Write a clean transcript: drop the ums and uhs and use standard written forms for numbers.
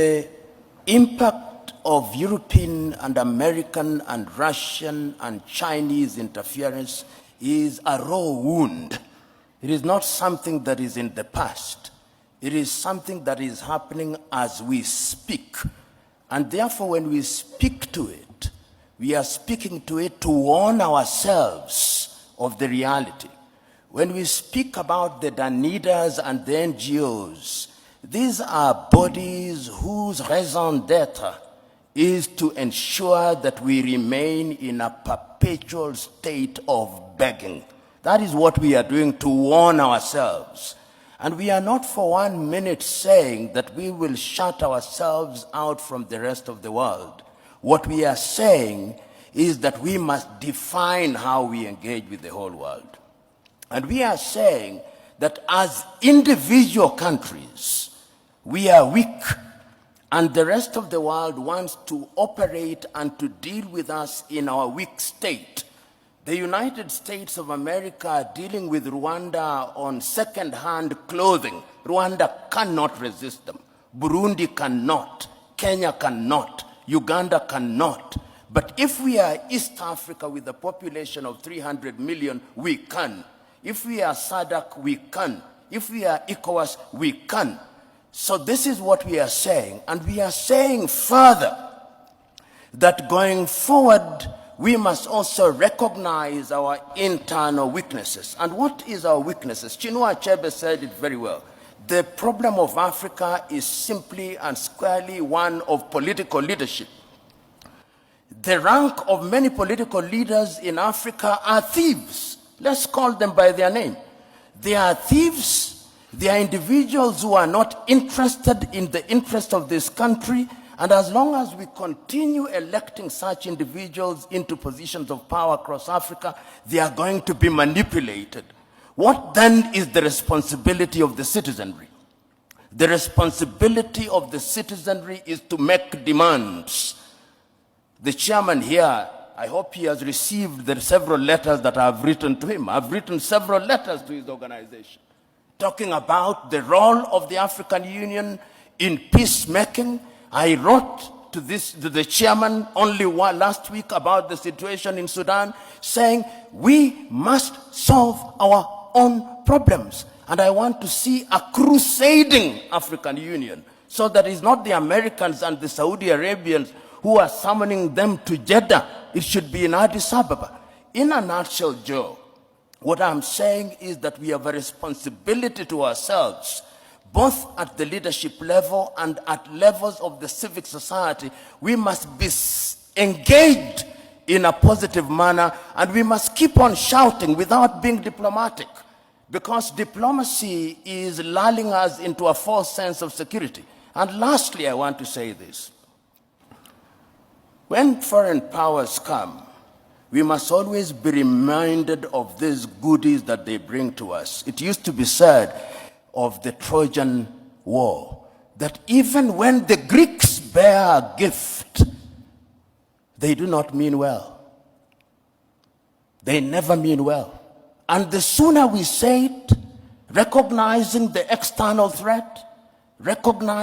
The impact of European and American and Russian and Chinese interference is a raw wound. It is not something that is in the past. It is something that is happening as we speak. And therefore, when we speak to it, we are speaking to it to warn ourselves of the reality. When we speak about the Danidas and the NGOs, these are bodies whose raison d'etre is to ensure that we remain in a perpetual state of begging. That is what we are doing to warn ourselves. And we are not for 1 minute saying that we will shut ourselves out from the rest of the world. What we are saying is that we must define how we engage with the whole world. And we are saying that as individual countries, we are weak, and the rest of the world wants to operate and to deal with us in our weak state. The United States of America are dealing with Rwanda on second-hand clothing. Rwanda cannot resist them. Burundi cannot. Kenya cannot. Uganda cannot. But if we are East Africa with a population of 300 million, we can. If we are SADC, we can. If we are ECOWAS, we can. So this is what we are saying. And we are saying further that going forward, we must also recognize our internal weaknesses. And what is our weaknesses? Chinua Achebe said it very well. The problem of Africa is simply and squarely one of political leadership. The rank of many political leaders in Africa are thieves. Let's call them by their name. They are thieves. They are individuals who are not interested in the interest of this country. And as long as we continue electing such individuals into positions of power across Africa, they are going to be manipulated. What then is the responsibility of the citizenry? The responsibility of the citizenry is to make demands. The chairman here, I hope he has received the several letters that I have written to him. I've written several letters to his organization, talking about the role of the African Union in peacemaking. I wrote to the chairman only last week about the situation in Sudan, saying we must solve our own problems. And I want to see a crusading African Union, so that it's not the Americans and the Saudi Arabians who are summoning them to Jeddah. It should be in Addis Ababa. In a nutshell, Joe, what I'm saying is that we have a responsibility to ourselves, both at the leadership level and at levels of the civic society. We must be engaged in a positive manner, and we must keep on shouting without being diplomatic, because diplomacy is lulling us into a false sense of security. And lastly, I want to say this. When foreign powers come, we must always be reminded of these goodies that they bring to us. It used to be said of the Trojan War that even when the Greeks bear a gift, they do not mean well. They never mean well. And the sooner we say it, recognizing the external threat, recognizing